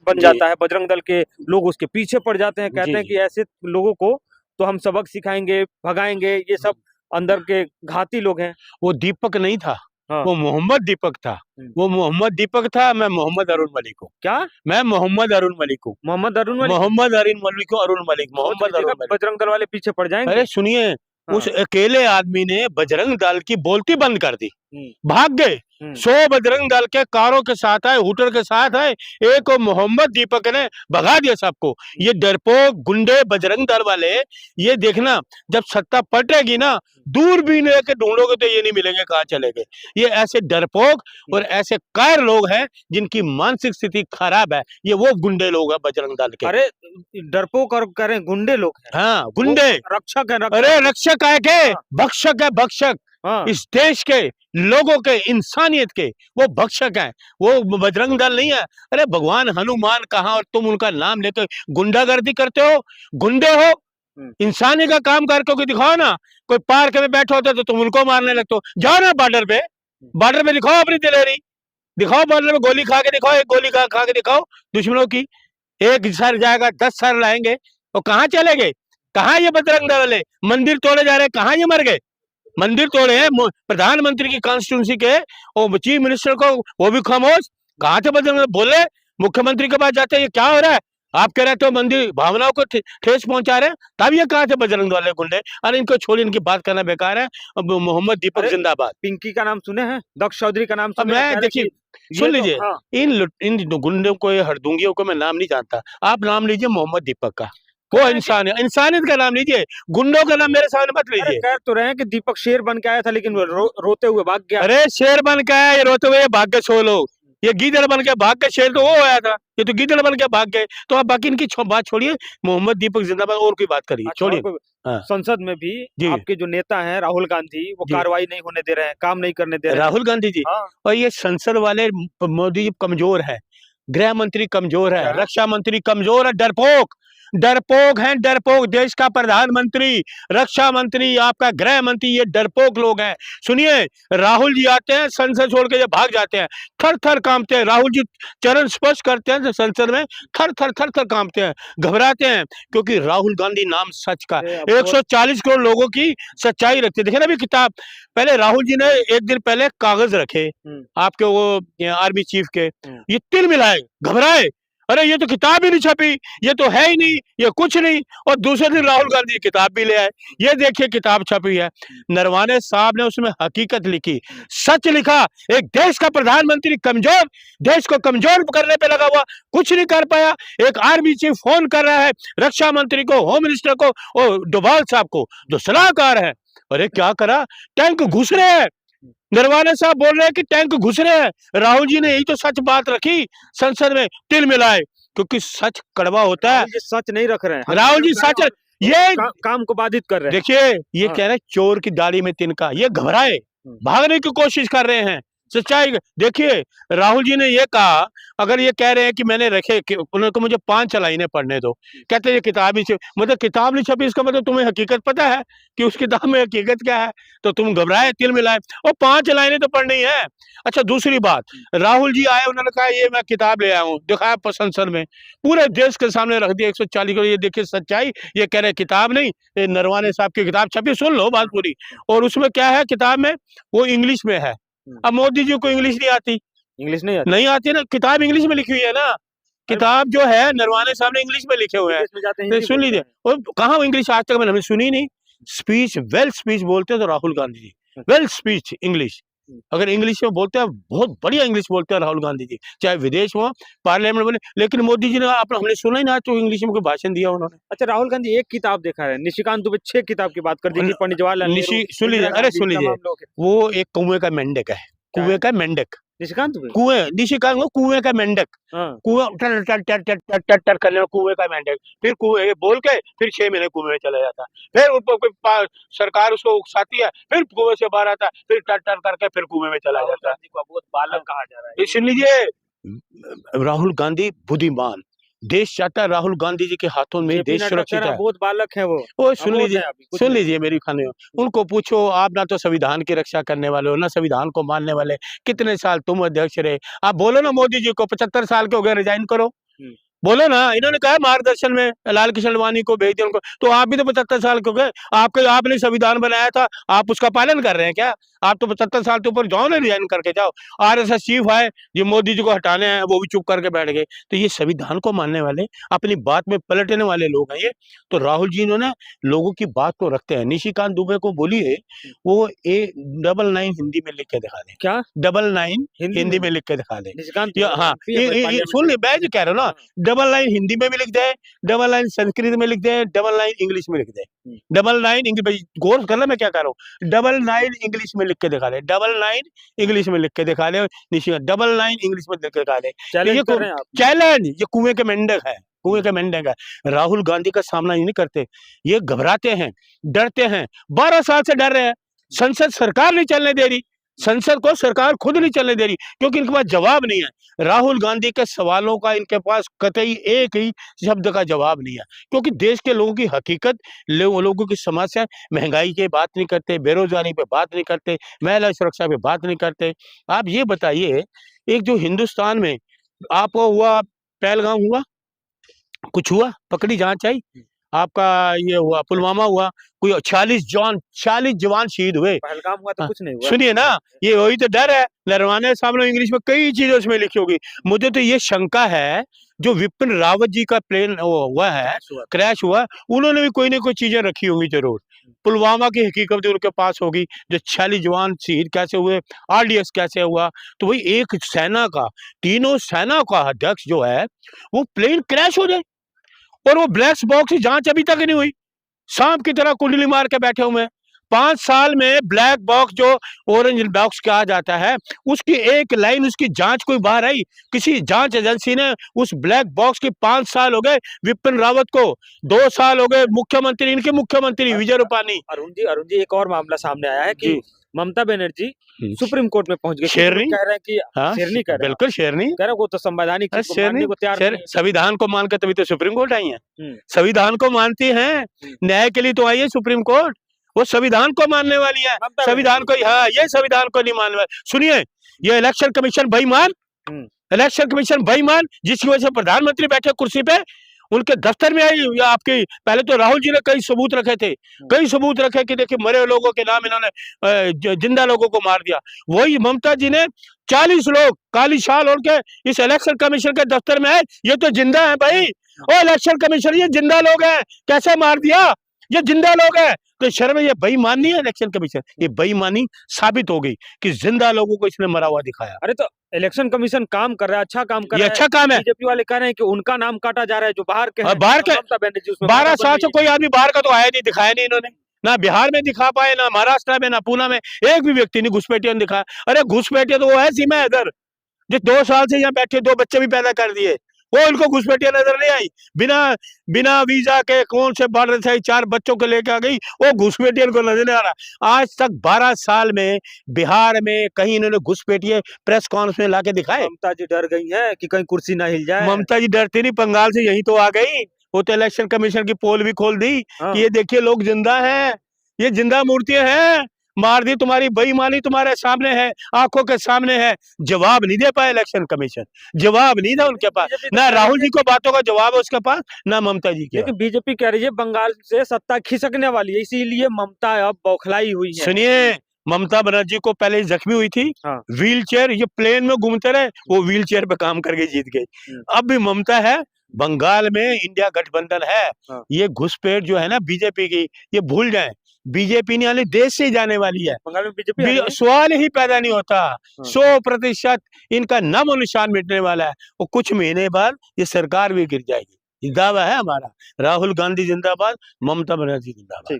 बन जाता है, बजरंग दल के लोग उसके पीछे पड़ जाते हैं, कहते जी हैं कि ऐसे लोगों को तो हम सबक सिखाएंगे, भगाएंगे, ये सब अंदर के घाती लोग हैं। वो दीपक नहीं था, हाँ। वो मोहम्मद दीपक था। वो मोहम्मद दीपक था, मैं मोहम्मद अरुण मलिक हूँ। क्या? मैं मोहम्मद अरुण मलिक हूँ। मोहम्मद अरुण मलिक? मोहम्मद अरुण मलिक हूँ, अरुण मलिक, सोच मोहम्मद लीजिएगा, अरुण मलिक। बजरंग दल वाले पीछे पड़ जाएंगे। अरे सुनिए, उस अकेले आदमी ने बजरंग दल की बोलती बंद कर दी, भाग गए। 100 बजरंग दल के कारों के साथ आए, हुटर के साथ आए, एक और मोहम्मद दीपक ने भगा दिया सबको। ये डरपोक गुंडे बजरंग दल वाले, ये देखना जब सत्ता पलटेगी ना, दूरबीन लेके ढूंढोगे तो ये नहीं मिलेंगे कहाँ चले गए। ये ऐसे डरपोक और ऐसे कायर लोग हैं जिनकी मानसिक स्थिति खराब है। ये वो गुंडे लोग हैं बजरंग दल के। अरे डरपोक और करें गुंडे लोग हैं। हाँ, गुंडे रक्षक है, अरे रक्षक है के, भक्षक है, भक्षक। हाँ। इस देश के लोगों के, इंसानियत के वो भक्षक हैं, वो बजरंग दल नहीं है। अरे भगवान हनुमान कहाँ और तुम उनका नाम लेते हो, गुंडागर्दी करते हो, गुंडे हो। इंसानी का काम करके दिखाओ ना। कोई पार्क में बैठा होता तो तुम उनको मारने लगते हो। जाओ ना बॉर्डर पे दिखाओ अपनी दिलेरी, दिखाओ बॉर्डर में गोली खा के दिखाओ, एक गोली खा के दिखाओ दुश्मनों की। एक सर जाएगा 10 सर लाएंगे, और कहाँ चले गए? कहाँ ये बजरंग दल वाले? मंदिर तोड़े जा रहे, कहाँ ये मर गए? मंदिर तोड़े हैं प्रधानमंत्री की कॉन्स्टिट्यूंसी के, और चीफ मिनिस्टर को वो भी खामोश। कहाँ थे बजरंग दल? बोले मुख्यमंत्री के पास जाते हैं, ये क्या हो रहा है? आप कह रहे थे मंदिर भावनाओं को ठेस पहुंचा रहे हैं, तब ये कहाँ थे बजरंग दल वाले गुंडे? अरे इनको छोड़िए, इनकी बात करना बेकार है। अब मोहम्मद दीपक जिंदाबाद। पिंकी का नाम सुने हैं? दक्ष चौधरी का नाम सुने? मैं देखिए, सुन लीजिए, इन गुंडों को, हरदुंगियों को मैं नाम नहीं जानता। आप नाम लीजिए मोहम्मद दीपक का, वो इंसान है, इंसानियत का नाम लीजिए, गुंडों का नाम मेरे सामने मत लीजिए। कह तो रहे हैं कि दीपक शेर बन के आया था, लेकिन रोते हुए भाग गया। अरे शेर बन के आया, ये रोते हुए भाग गए 100 लोग। ये गीदड़ बन के भाग गए, शेर तो वो आया था, ये तो गीदड़ बन के भाग गए। तो आप बाकी इनकी बात छोड़िए, मोहम्मद दीपक जिंदाबाद, और कोई बात करिए, छोड़िए। संसद में भी आपके जो नेता हैं राहुल गांधी, वो कार्रवाई नहीं होने दे रहे हैं, काम नहीं करने दे रहे हैं। राहुल गांधी जी, और ये संसद वाले मोदी जी कमजोर है, गृह मंत्री कमजोर है, रक्षा मंत्री कमजोर है, डरपोक डरपोक हैं, डरपोक। देश का प्रधानमंत्री, रक्षा मंत्री, आपका गृह मंत्री, ये डरपोक लोग हैं। सुनिए, राहुल जी आते हैं, संसद छोड़ के जब भाग जाते हैं, थर थर कांपते हैं। राहुल जी चरण स्पर्श करते हैं संसद में, थर थर कांपते हैं, घबराते हैं, क्योंकि राहुल गांधी नाम सच का 140 करोड़ लोगों की सच्चाई रखते। देखे ना अभी किताब, पहले राहुल जी ने एक दिन पहले कागज रखे आपके वो आर्मी चीफ के, ये तिल मिलाए, घबराए, अरे ये तो किताब ही नहीं छपी, ये तो है ही नहीं, ये कुछ नहीं। और दूसरे दिन राहुल गांधी किताब भी ले आए, ये देखिए किताब छपी है। नरवाने साहब ने उसमें हकीकत लिखी, सच लिखा। एक देश का प्रधानमंत्री कमजोर, देश को कमजोर करने पे लगा हुआ, कुछ नहीं कर पाया। एक आर्मी चीफ फोन कर रहा है रक्षा मंत्री को, होम मिनिस्टर को और डोभाल साहब को, जो सलाहकार है। अरे क्या करा, टैंक घुस रहे हैं। नरवाने साहब बोल रहे हैं कि टैंक घुस रहे हैं। राहुल जी ने यही तो सच बात रखी संसद में, तिल मिलाए, क्योंकि सच कड़वा होता है। सच नहीं रख रहे हैं राहुल जी, सच ये काम को बाधित कर रहे हैं। देखिए, ये कह रहे हैं चोर की दाढ़ी में तिनका, ये घबराए, भागने की कोशिश कर रहे हैं। सच्चाई देखिए, राहुल जी ने ये कहा, अगर ये कह रहे हैं कि मैंने रखे, उनको मुझे 5 लाइनें पढ़ने दो, कहते ये किताब ही मतलब किताब नहीं छपी, इसका मतलब तुम्हें हकीकत पता है कि उस किताब में हकीकत क्या है, तो तुम घबराए, तिल मिलाए, और 5 लाइनें तो पढ़नी है। अच्छा, दूसरी बात, राहुल जी आए, उन्होंने कहा ये मैं किताब ले आया हूँ, दिखाया संसद में, पूरे देश के सामने रख दिया 140 करोड़, ये देखिए सच्चाई। ये कह रहे किताब नहीं, ये नरवाने साहब की किताब छपी, सुन लो बात पूरी। और उसमें क्या है किताब में, वो इंग्लिश में है। अब मोदी जी को इंग्लिश नहीं आती, नहीं आती ना, किताब इंग्लिश में लिखी हुई है ना, किताब जो है नरवाने साहब ने इंग्लिश में लिखे हुए हैं, तो सुन लीजिए। और कहाँ इंग्लिश आज तक मैंने सुनी नहीं। स्पीच, वेल स्पीच बोलते हैं तो Rahul Gandhi ji, well speech English, अगर इंग्लिश में बोलते हैं, बहुत बढ़िया इंग्लिश बोलते हैं राहुल गांधी जी, चाहे विदेश हो, पार्लियामेंट बोले। लेकिन मोदी जी ने हमने सुना ही ना तो इंग्लिश में कोई भाषण दिया उन्होंने। अच्छा, राहुल गांधी एक किताब देखा है, निशिकांत दुबे 6 किताब की बात कर दी, पंडित जवाहरलाल नेहरू। सुन लीजिए, अरे सुन लीजिए, वो एक कुएं का मेंढक है, कुएं का मेंढक, निशिकांत कुएं का मेंढक, कुआं टर करने में कुएं का मेंढक, फिर कुएं बोल के फिर 6 महीने कुएं में चला जाता, फिर ऊपर सरकार उसको उकसाती है, फिर कुएं से बाहर आता है, फिर टर करके फिर कुएं में चला जाता है। बहुत बालक कहा जा रहा है। सुन लीजिए, राहुल गांधी बुद्धिमान, देश चाहता है राहुल गांधी जी के हाथों में देश सुरक्षित है। बहुत बालक है वो सुन लीजिए मेरी खाने, उनको पूछो, आप ना तो संविधान की रक्षा करने वाले हो, ना संविधान को मानने वाले। कितने साल तुम अध्यक्ष रहे, आप बोलो ना मोदी जी को 75 साल के हो गए, रिजाइन करो। बोलो ना, इन्होंने कहा मार्गदर्शन में लाल कृष्ण आडवाणी को भेज दिया उनको, तो आप भी तो 75 साल के हो गए, आपने संविधान बनाया था, आप उसका पालन कर रहे हैं क्या? आप तो 75 साल के ऊपर जाओ ना, रिजाइन करके जाओ। आरएसएस चीफ आए, ये मोदी जी को हटाने हैं, वो भी चुप करके बैठ गए। तो ये संविधान को मानने वाले, अपनी बात में पलटने वाले लोग हैं ये। तो राहुल जी इन्होंने लोगों की बात को रखते हैं। निशिकांत दुबे को बोलिए वो 99 हिंदी में लिख के दिखा दे। क्या 99 हिंदी में लिख के दिखा दे। निशिकांत हाँ, सुन ले, मैं जो कह रहा हूँ ना, 99 हिंदी में भी लिख दे, 99 संस्कृत में लिख दे, 99 इंग्लिश में लिख दे, 99 इंग्लिश, गौर कर ले मैं क्या कर रहा हूँ, 99 इंग्लिश में लिख के दिखा दे, 99 इंग्लिश में लिख के दिखा दे, 99 इंग्लिश में लिख के दिखा दे। चैलेंज, ये कुएं के मेंढक है, कुएं के मेंढक है। राहुल गांधी का सामना नहीं करते, ये घबराते हैं, डरते हैं, 12 साल से डर रहे हैं। संसद सरकार नहीं चलने दे रही, संसद को सरकार खुद नहीं चलने दे रही, क्योंकि इनके पास जवाब नहीं है। राहुल गांधी के सवालों का इनके पास कतई एक ही शब्द का जवाब नहीं है, क्योंकि देश के लोगों की हकीकत, लोगों की समस्या, महंगाई की बात नहीं करते, बेरोजगारी पे बात नहीं करते, महिला सुरक्षा पे बात नहीं करते। आप ये बताइए, एक जो हिंदुस्तान में आपको हुआ, पहलगाम हुआ, कुछ हुआ, पकड़ी जांच आई, आपका ये हुआ, पुलवामा हुआ, कोई 40 जवान शहीद हुए, पहलगाम हुआ तो कुछ नहीं हुआ। सुनिए ना, ये वही तो डर है। नरवाने सामने इंग्लिश में कई चीजें उसमें लिखी होगी। मुझे तो ये शंका है, जो विपिन रावत जी का प्लेन हुआ है, क्रैश हुआ, उन्होंने भी कोई ना कोई चीजें रखी होंगी जरूर। पुलवामा की हकीकत उनके पास होगी, जो 40 जवान शहीद कैसे हुए, RDS कैसे हुआ। तो वही एक सेना का, तीनों सेना का अध्यक्ष जो है, वो प्लेन क्रैश हो जाए और वो ब्लैक बॉक्स की जांच अभी तक नहीं हुई, सांप की तरह कुंडली मार के बैठे हुए हैं। 5 साल में ब्लैक बॉक्स, जो ऑरेंज बॉक्स कहा जाता है, उसकी एक लाइन, उसकी जांच कोई बाहर आई? किसी जांच एजेंसी ने उस ब्लैक बॉक्स की 5 साल हो गए विपिन रावत को, 2 साल हो गए मुख्यमंत्री, इनके मुख्यमंत्री विजय रूपानी। अरुण जी, एक और मामला सामने आया है कि ममता बनर्जी सुप्रीम कोर्ट में पहुंच गई। शेरनी कह रहे हैं कि शेरनी कह रहे, बिल्कुल शेरनी कह रहे, वो तो संवैधानिक चीज को मानने को तैयार नहीं है। संविधान को मानकर तभी तो सुप्रीम कोर्ट आई है, संविधान को मानती हैं, न्याय के लिए तो आई है सुप्रीम कोर्ट, वो संविधान को मानने वाली है, संविधान को, हाँ, ये संविधान को नहीं मानने वाली। सुनिए, ये इलेक्शन कमीशन बेईमान, इलेक्शन कमीशन बेईमान, जिसकी वजह से प्रधानमंत्री बैठे कुर्सी पे, उनके दफ्तर में आई, या आपके, पहले तो राहुल जी ने कई सबूत रखे थे, कई सबूत रखे कि देखिए मरे लोगों के नाम इन्होंने जिंदा लोगों को मार दिया। वही ममता जी ने 40 लोग काली शाल ओढ़ के इस इलेक्शन कमीशन के दफ्तर में आए, ये तो जिंदा है भाई, ओ इलेक्शन कमीशन, ये जिंदा लोग हैं, कैसे मार दिया, ये जिंदा लोग हैं। तो शर्म है, ये बेईमानी है इलेक्शन कमीशन, ये बेईमानी साबित हो गई कि जिंदा लोगों को इसने मरा हुआ दिखाया। अरे तो इलेक्शन कमीशन काम कर रहा है, अच्छा काम कर रहा है, अच्छा काम है। बीजेपी वाले कह रहे हैं कि उनका नाम काटा जा रहा है, जो बाहर के हैं, बाहर के, ममता बनर्जी उसमें 12 साल से कोई आदमी बाहर का तो आया नहीं, दिखाया नहीं इन्होंने, ना बिहार में दिखा पाए, ना महाराष्ट्र में, ना पूना में, एक भी व्यक्ति ने घुसपैठियों ने दिखाया। अरे घुसपैठिया तो वो है सीमा इधर, जो 2 साल से यहाँ बैठे, 2 बच्चे भी पैदा कर दिए, वो उनको घुसपैठिया नजर नहीं आई। बिना वीजा के कौन से बॉर्डर से 4 बच्चों को लेकर आ गई, वो घुसपैठिया को नजर नहीं आ रहा। आज तक 12 साल में बिहार में कहीं इन्होंने घुसपैठिए प्रेस कॉन्फ्रेंस में लाके दिखाए? ममता जी डर गई है कि कहीं कुर्सी ना हिल जाए। ममता जी डरती नहीं, बंगाल से यही तो आ गई, वो तो इलेक्शन कमीशन की पोल भी खोल दी कि ये देखिए लोग जिंदा हैं, ये जिंदा मूर्तियां हैं, मार दी, तुम्हारी बेईमानी तुम्हारे सामने है, आंखों के सामने है। जवाब नहीं दे पाए इलेक्शन कमीशन, जवाब नहीं था उनके पास, ना राहुल जी को बातों का जवाब है उसके पास, ना ममता जी के। लेकिन बीजेपी कह रही है बंगाल से सत्ता खिसकने वाली है, इसीलिए ममता अब बौखलाई हुई है। सुनिए, ममता बनर्जी को पहले जख्मी हुई थी, व्हील चेयर, ये प्लेन में घूमते रहे, वो व्हील चेयर पे काम करके जीत गई। अब भी ममता है, बंगाल में इंडिया गठबंधन है, ये घुसपैठ जो है ना बीजेपी की, ये भूल जाए, बीजेपी नहीं आने, देश से जाने वाली है, बंगाल में बीजेपी सवाल ही पैदा नहीं होता। 100% इनका नामो निशान मिटने वाला है, और कुछ महीने बाद ये सरकार भी गिर जाएगी। ये दावा है हमारा। राहुल गांधी जिंदाबाद, ममता बनर्जी जिंदाबाद।